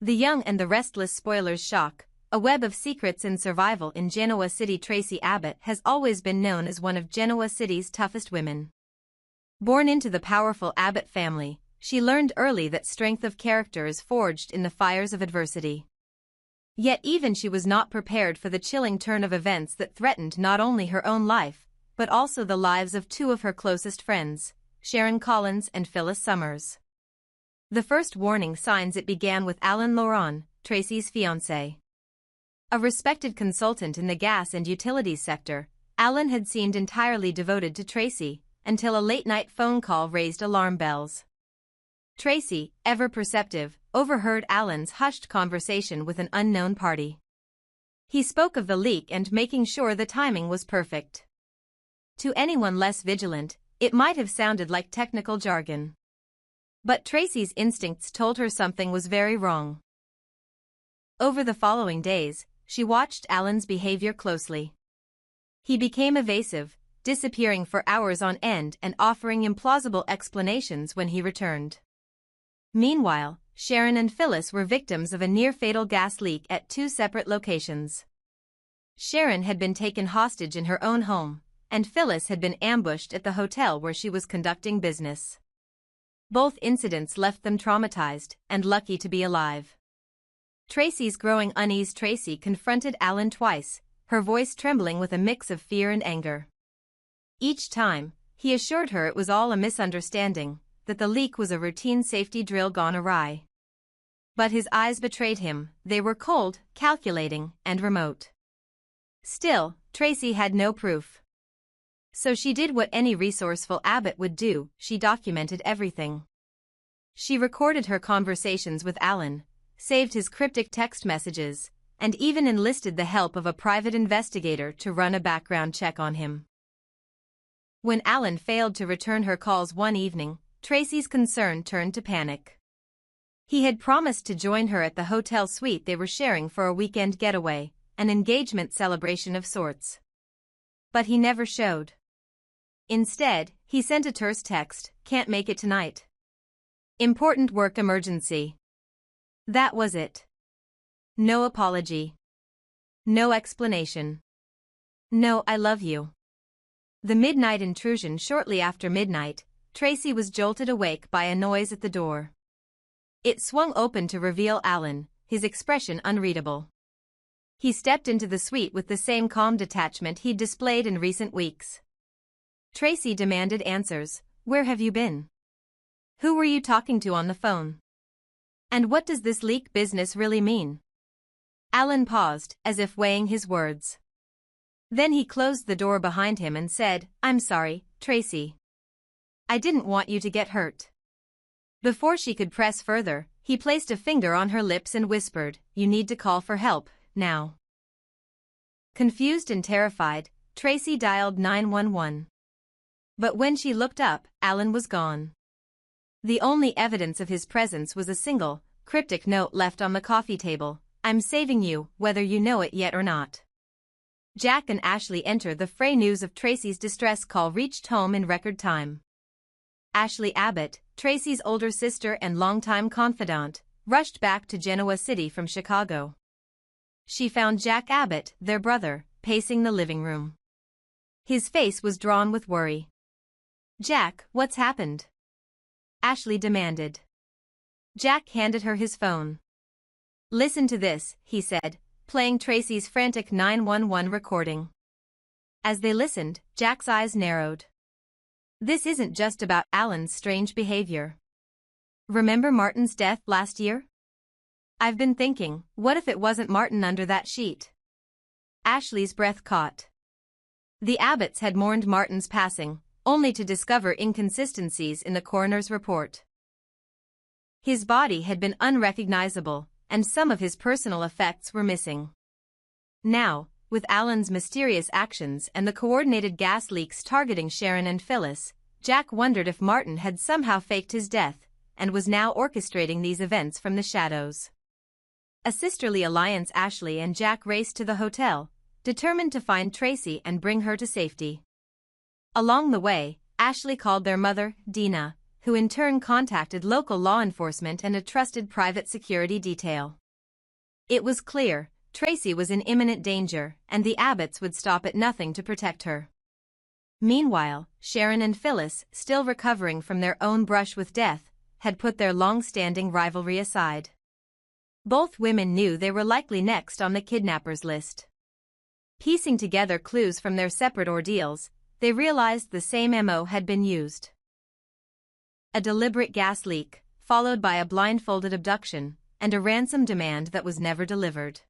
The Young and the Restless spoilers shock. A web of secrets and survival in Genoa City. Tracy Abbott has always been known as one of Genoa City's toughest women. Born into the powerful Abbott family, she learned early that strength of character is forged in the fires of adversity. Yet even she was not prepared for the chilling turn of events that threatened not only her own life, but also the lives of two of her closest friends, Sharon Collins and Phyllis Summers. The first warning signs it began with Alan Laurent, Tracy's fiancé. A respected consultant in the gas and utilities sector, Alan had seemed entirely devoted to Tracy, until a late-night phone call raised alarm bells. Tracy, ever perceptive, overheard Alan's hushed conversation with an unknown party. He spoke of the leak and making sure the timing was perfect. To anyone less vigilant, it might have sounded like technical jargon. But Tracy's instincts told her something was very wrong. Over the following days, she watched Alan's behavior closely. He became evasive, disappearing for hours on end and offering implausible explanations when he returned. Meanwhile, Sharon and Phyllis were victims of a near-fatal gas leak at two separate locations. Sharon had been taken hostage in her own home, and Phyllis had been ambushed at the hotel where she was conducting business. Both incidents left them traumatized and lucky to be alive. Tracy's growing unease. Tracy confronted Alan twice, her voice trembling with a mix of fear and anger. Each time, he assured her it was all a misunderstanding, that the leak was a routine safety drill gone awry. But his eyes betrayed him. They were cold, calculating, and remote. Still, Tracy had no proof. So she did what any resourceful Abbott would do, she documented everything. She recorded her conversations with Alan, saved his cryptic text messages, and even enlisted the help of a private investigator to run a background check on him. When Alan failed to return her calls one evening, Tracy's concern turned to panic. He had promised to join her at the hotel suite they were sharing for a weekend getaway, an engagement celebration of sorts. But he never showed. Instead, he sent a terse text, "Can't make it tonight. Important work emergency." That was it. No apology. No explanation. No "I love you." The midnight intrusion. Shortly after midnight, Tracy was jolted awake by a noise at the door. It swung open to reveal Alan, his expression unreadable. He stepped into the suite with the same calm detachment he'd displayed in recent weeks. Tracy demanded answers. "Where have you been? Who were you talking to on the phone? And what does this leak business really mean?" Alan paused, as if weighing his words. Then he closed the door behind him and said, "I'm sorry, Tracy. I didn't want you to get hurt." Before she could press further, he placed a finger on her lips and whispered, "You need to call for help, now." Confused and terrified, Tracy dialed 911. But when she looked up, Alan was gone. The only evidence of his presence was a single, cryptic note left on the coffee table, "I'm saving you, whether you know it yet or not." Jack and Ashley enter the fray. News of Tracy's distress call reached home in record time. Ashley Abbott, Tracy's older sister and longtime confidant, rushed back to Genoa City from Chicago. She found Jack Abbott, their brother, pacing the living room. His face was drawn with worry. "Jack, what's happened?" Ashley demanded. Jack handed her his phone. "Listen to this," he said, playing Tracy's frantic 911 recording. As they listened, Jack's eyes narrowed. "This isn't just about Alan's strange behavior. Remember Martin's death last year? I've been thinking, what if it wasn't Martin under that sheet?" Ashley's breath caught. The Abbotts had mourned Martin's passing, only to discover inconsistencies in the coroner's report. His body had been unrecognizable, and some of his personal effects were missing. Now, with Alan's mysterious actions and the coordinated gas leaks targeting Sharon and Phyllis, Jack wondered if Martin had somehow faked his death and was now orchestrating these events from the shadows. A sisterly alliance. Ashley and Jack raced to the hotel, determined to find Tracy and bring her to safety. Along the way, Ashley called their mother, Dina, who in turn contacted local law enforcement and a trusted private security detail. It was clear, Tracy was in imminent danger, and the Abbotts would stop at nothing to protect her. Meanwhile, Sharon and Phyllis, still recovering from their own brush with death, had put their long-standing rivalry aside. Both women knew they were likely next on the kidnappers' list. Piecing together clues from their separate ordeals, they realized the same MO had been used. A deliberate gas leak, followed by a blindfolded abduction, and a ransom demand that was never delivered.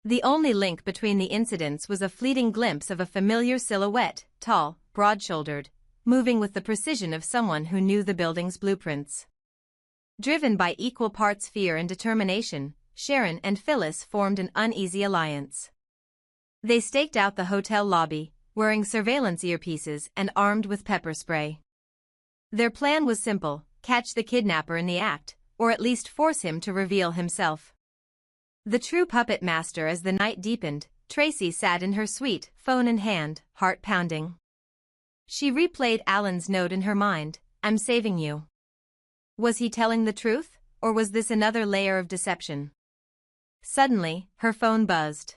The only link between the incidents was a fleeting glimpse of a familiar silhouette, tall, broad-shouldered, moving with the precision of someone who knew the building's blueprints. Driven by equal parts fear and determination, Sharon and Phyllis formed an uneasy alliance. They staked out the hotel lobby, wearing surveillance earpieces and armed with pepper spray. Their plan was simple: catch the kidnapper in the act, or at least force him to reveal himself. The true puppet master. As the night deepened, Tracy sat in her suite, phone in hand, heart pounding. She replayed Alan's note in her mind, "I'm saving you." Was he telling the truth, or was this another layer of deception? Suddenly, her phone buzzed.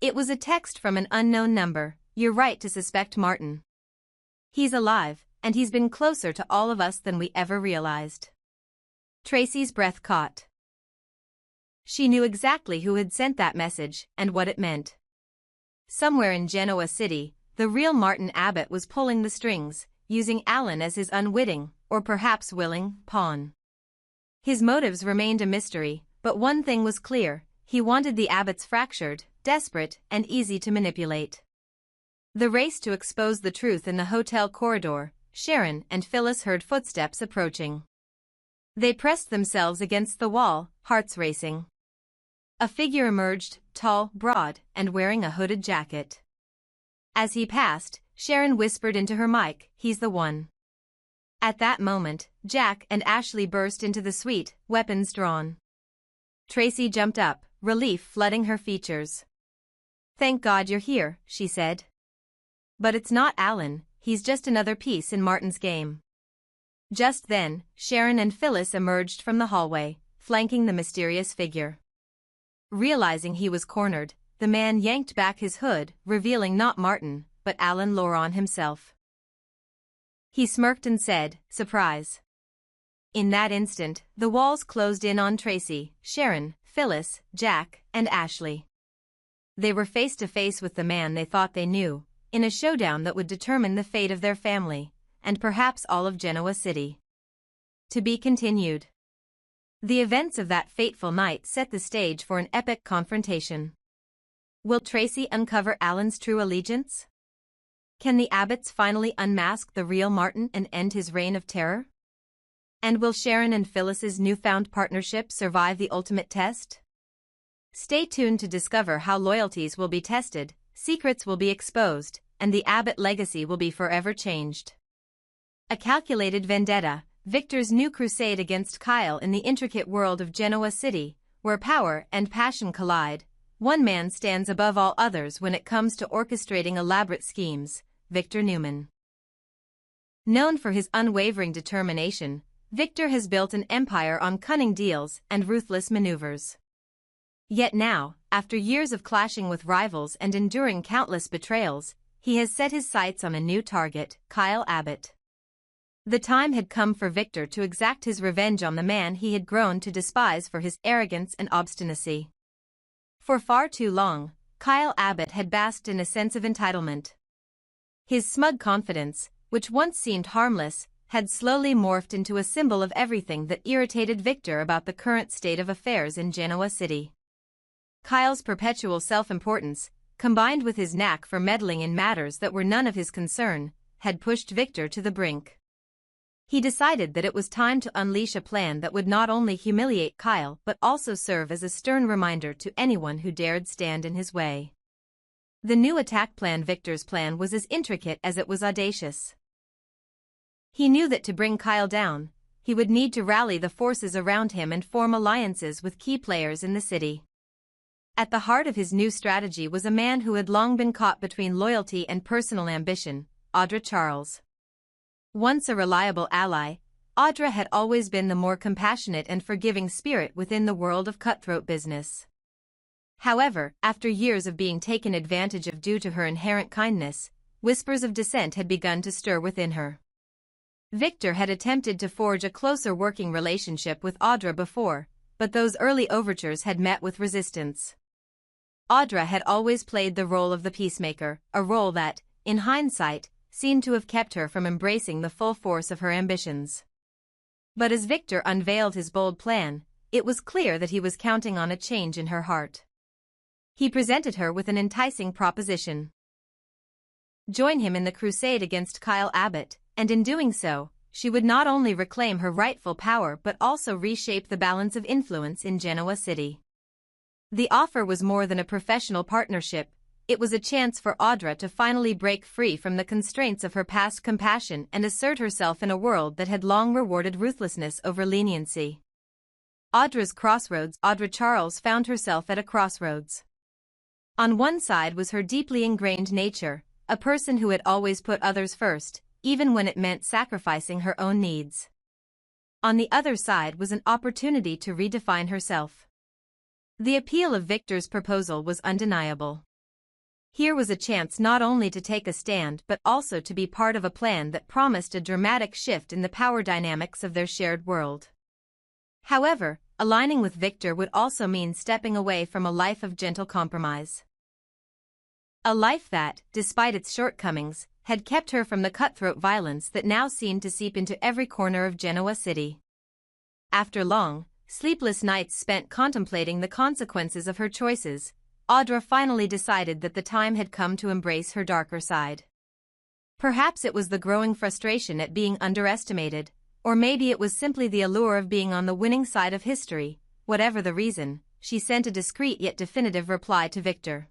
It was a text from an unknown number. "You're right to suspect Martin. He's alive, and he's been closer to all of us than we ever realized." Tracy's breath caught. She knew exactly who had sent that message and what it meant. Somewhere in Genoa City, the real Martin Abbott was pulling the strings, using Alan as his unwitting, or perhaps willing, pawn. His motives remained a mystery, but one thing was clear: he wanted the Abbotts fractured, desperate, and easy to manipulate. The race to expose the truth in the hotel corridor, Sharon and Phyllis heard footsteps approaching. They pressed themselves against the wall, hearts racing. A figure emerged, tall, broad, and wearing a hooded jacket. As he passed, Sharon whispered into her mic, "He's the one." At that moment, Jack and Ashley burst into the suite, weapons drawn. Tracy jumped up, relief flooding her features. "Thank God you're here," she said. "But it's not Alan, he's just another piece in Martin's game." Just then, Sharon and Phyllis emerged from the hallway, flanking the mysterious figure. Realizing he was cornered, the man yanked back his hood, revealing not Martin, but Alan Laurent himself. He smirked and said, "Surprise." In that instant, the walls closed in on Tracy, Sharon, Phyllis, Jack, and Ashley. They were face to face with the man they thought they knew, in a showdown that would determine the fate of their family, and perhaps all of Genoa City. To be continued. The events of that fateful night set the stage for an epic confrontation. Will Tracy uncover Alan's true allegiance? Can the Abbotts finally unmask the real Martin and end his reign of terror? And will Sharon and Phyllis's newfound partnership survive the ultimate test? Stay tuned to discover how loyalties will be tested, secrets will be exposed, and the Abbott legacy will be forever changed. A calculated vendetta, Victor's new crusade against Kyle in the intricate world of Genoa City, where power and passion collide. One man stands above all others when it comes to orchestrating elaborate schemes, Victor Newman. Known for his unwavering determination, Victor has built an empire on cunning deals and ruthless maneuvers. Yet now, after years of clashing with rivals and enduring countless betrayals, he has set his sights on a new target, Kyle Abbott. The time had come for Victor to exact his revenge on the man he had grown to despise for his arrogance and obstinacy. For far too long, Kyle Abbott had basked in a sense of entitlement. His smug confidence, which once seemed harmless, had slowly morphed into a symbol of everything that irritated Victor about the current state of affairs in Genoa City. Kyle's perpetual self-importance, combined with his knack for meddling in matters that were none of his concern, had pushed Victor to the brink. He decided that it was time to unleash a plan that would not only humiliate Kyle but also serve as a stern reminder to anyone who dared stand in his way. The new attack plan, Victor's plan, was as intricate as it was audacious. He knew that to bring Kyle down, he would need to rally the forces around him and form alliances with key players in the city. At the heart of his new strategy was a man who had long been caught between loyalty and personal ambition, Audra Charles. Once a reliable ally, Audra had always been the more compassionate and forgiving spirit within the world of cutthroat business. However, after years of being taken advantage of due to her inherent kindness, whispers of dissent had begun to stir within her. Victor had attempted to forge a closer working relationship with Audra before, but those early overtures had met with resistance. Audra had always played the role of the peacemaker, a role that, in hindsight, seemed to have kept her from embracing the full force of her ambitions. But as Victor unveiled his bold plan, it was clear that he was counting on a change in her heart. He presented her with an enticing proposition. Join him in the crusade against Kyle Abbott, and in doing so, she would not only reclaim her rightful power but also reshape the balance of influence in Genoa City. The offer was more than a professional partnership, it was a chance for Audra to finally break free from the constraints of her past compassion and assert herself in a world that had long rewarded ruthlessness over leniency. Audra Charles found herself at a crossroads. On one side was her deeply ingrained nature, a person who had always put others first, even when it meant sacrificing her own needs. On the other side was an opportunity to redefine herself. The appeal of Victor's proposal was undeniable. Here was a chance not only to take a stand but also to be part of a plan that promised a dramatic shift in the power dynamics of their shared world. However, aligning with Victor would also mean stepping away from a life of gentle compromise. A life that, despite its shortcomings, had kept her from the cutthroat violence that now seemed to seep into every corner of Genoa City. After long, sleepless nights spent contemplating the consequences of her choices, Audra finally decided that the time had come to embrace her darker side. Perhaps it was the growing frustration at being underestimated, or maybe it was simply the allure of being on the winning side of history. Whatever the reason, she sent a discreet yet definitive reply to Victor.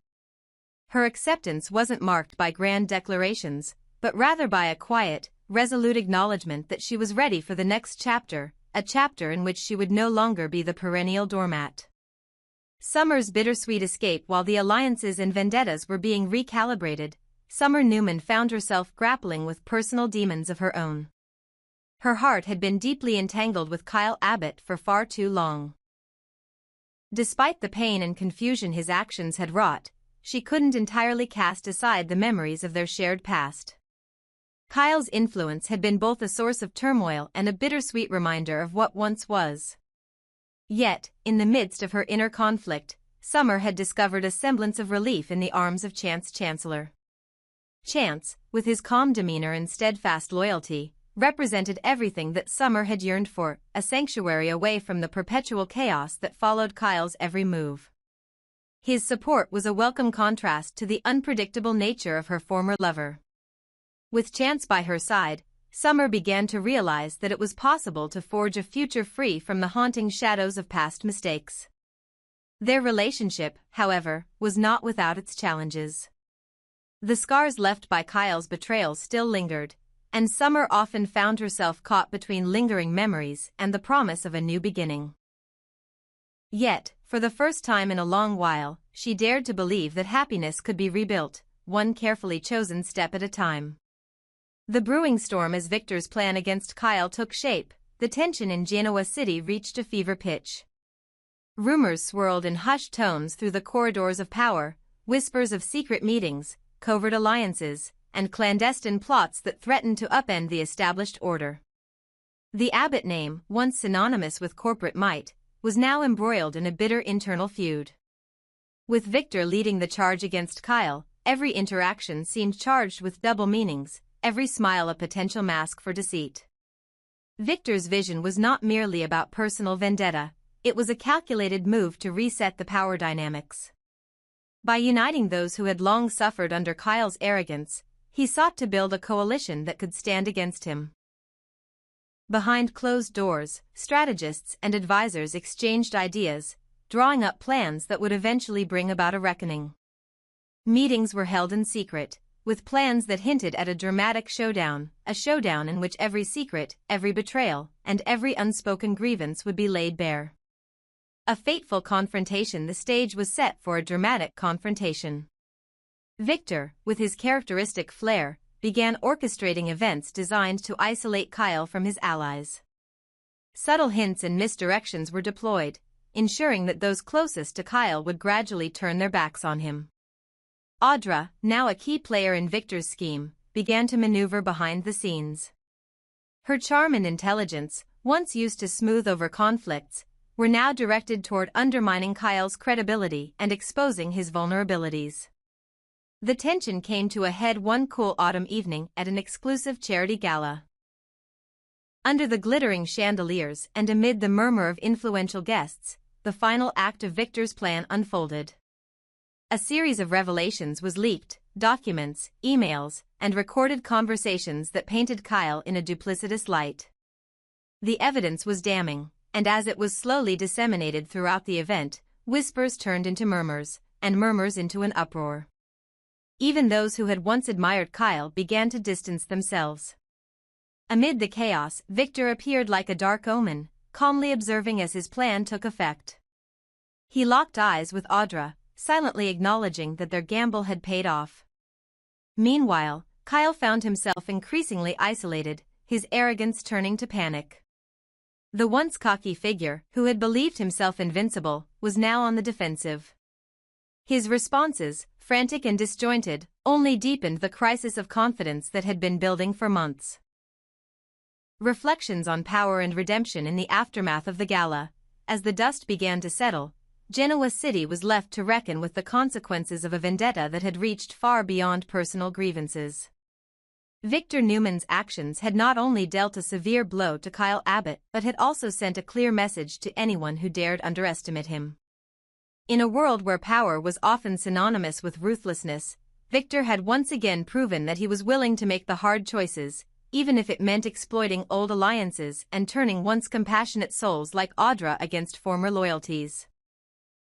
Her acceptance wasn't marked by grand declarations, but rather by a quiet, resolute acknowledgement that she was ready for the next chapter, a chapter in which she would no longer be the perennial doormat. Summer's bittersweet escape. While the alliances and vendettas were being recalibrated, Summer Newman found herself grappling with personal demons of her own. Her heart had been deeply entangled with Kyle Abbott for far too long. Despite the pain and confusion his actions had wrought, she couldn't entirely cast aside the memories of their shared past. Kyle's influence had been both a source of turmoil and a bittersweet reminder of what once was. Yet, in the midst of her inner conflict, Summer had discovered a semblance of relief in the arms of Chance Chancellor. Chance, with his calm demeanor and steadfast loyalty, represented everything that Summer had yearned for, a sanctuary away from the perpetual chaos that followed Kyle's every move. His support was a welcome contrast to the unpredictable nature of her former lover. With Chance by her side, Summer began to realize that it was possible to forge a future free from the haunting shadows of past mistakes. Their relationship, however, was not without its challenges. The scars left by Kyle's betrayal still lingered, and Summer often found herself caught between lingering memories and the promise of a new beginning. Yet, for the first time in a long while, she dared to believe that happiness could be rebuilt, one carefully chosen step at a time. The brewing storm as Victor's plan against Kyle took shape, the tension in Genoa City reached a fever pitch. Rumors swirled in hushed tones through the corridors of power, whispers of secret meetings, covert alliances, and clandestine plots that threatened to upend the established order. The Abbott name, once synonymous with corporate might, was now embroiled in a bitter internal feud. With Victor leading the charge against Kyle, every interaction seemed charged with double meanings, every smile a potential mask for deceit. Victor's vision was not merely about personal vendetta, it was a calculated move to reset the power dynamics. By uniting those who had long suffered under Kyle's arrogance, he sought to build a coalition that could stand against him. Behind closed doors, strategists and advisors exchanged ideas, drawing up plans that would eventually bring about a reckoning. Meetings were held in secret, with plans that hinted at a dramatic showdown, a showdown in which every secret, every betrayal, and every unspoken grievance would be laid bare. A fateful confrontation. The stage was set for a dramatic confrontation. Victor, with his characteristic flair, began orchestrating events designed to isolate Kyle from his allies. Subtle hints and misdirections were deployed, ensuring that those closest to Kyle would gradually turn their backs on him. Audra, now a key player in Victor's scheme, began to maneuver behind the scenes. Her charm and intelligence, once used to smooth over conflicts, were now directed toward undermining Kyle's credibility and exposing his vulnerabilities. The tension came to a head one cool autumn evening at an exclusive charity gala. Under the glittering chandeliers and amid the murmur of influential guests, the final act of Victor's plan unfolded. A series of revelations was leaked, documents, emails, and recorded conversations that painted Kyle in a duplicitous light. The evidence was damning, and as it was slowly disseminated throughout the event, whispers turned into murmurs, and murmurs into an uproar. Even those who had once admired Kyle began to distance themselves. Amid the chaos, Victor appeared like a dark omen, calmly observing as his plan took effect. He locked eyes with Audra, silently acknowledging that their gamble had paid off. Meanwhile, Kyle found himself increasingly isolated, his arrogance turning to panic. The once cocky figure, who had believed himself invincible, was now on the defensive. His responses, frantic and disjointed, only deepened the crisis of confidence that had been building for months. Reflections on power and redemption in the aftermath of the gala. As the dust began to settle, Genoa City was left to reckon with the consequences of a vendetta that had reached far beyond personal grievances. Victor Newman's actions had not only dealt a severe blow to Kyle Abbott but had also sent a clear message to anyone who dared underestimate him. In a world where power was often synonymous with ruthlessness, Victor had once again proven that he was willing to make the hard choices, even if it meant exploiting old alliances and turning once compassionate souls like Audra against former loyalties.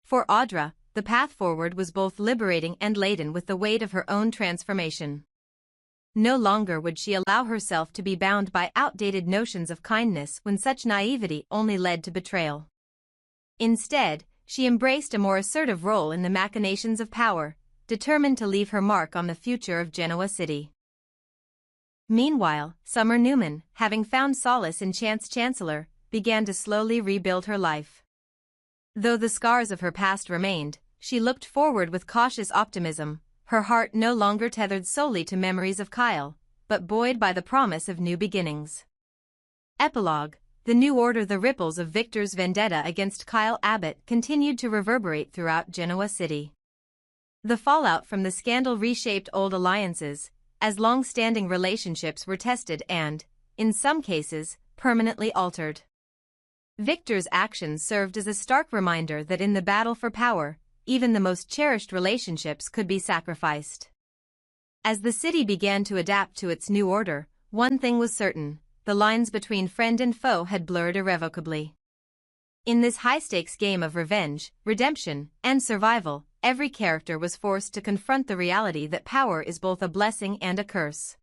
For Audra, the path forward was both liberating and laden with the weight of her own transformation. No longer would she allow herself to be bound by outdated notions of kindness when such naivety only led to betrayal. Instead, she embraced a more assertive role in the machinations of power, determined to leave her mark on the future of Genoa City. Meanwhile, Summer Newman, having found solace in Chance Chancellor, began to slowly rebuild her life. Though the scars of her past remained, she looked forward with cautious optimism, her heart no longer tethered solely to memories of Kyle, but buoyed by the promise of new beginnings. Epilogue: The new order. The ripples of Victor's vendetta against Kyle Abbott continued to reverberate throughout Genoa City. The fallout from the scandal reshaped old alliances, as long-standing relationships were tested and, in some cases, permanently altered. Victor's actions served as a stark reminder that in the battle for power, even the most cherished relationships could be sacrificed. As the city began to adapt to its new order, one thing was certain: the lines between friend and foe had blurred irrevocably. In this high-stakes game of revenge, redemption, and survival, every character was forced to confront the reality that power is both a blessing and a curse.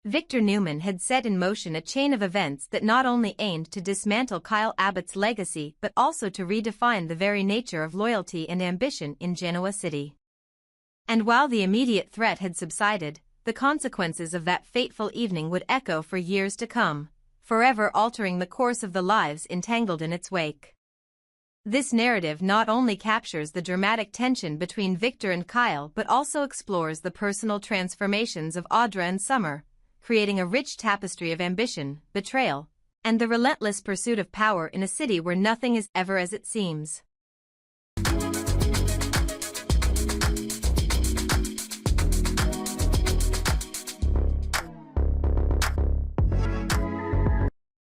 Victor Newman had set in motion a chain of events that not only aimed to dismantle Kyle Abbott's legacy but also to redefine the very nature of loyalty and ambition in Genoa City. And while the immediate threat had subsided, the consequences of that fateful evening would echo for years to come, forever altering the course of the lives entangled in its wake. This narrative not only captures the dramatic tension between Victor and Kyle but also explores the personal transformations of Audra and Summer, creating a rich tapestry of ambition, betrayal, and the relentless pursuit of power in a city where nothing is ever as it seems.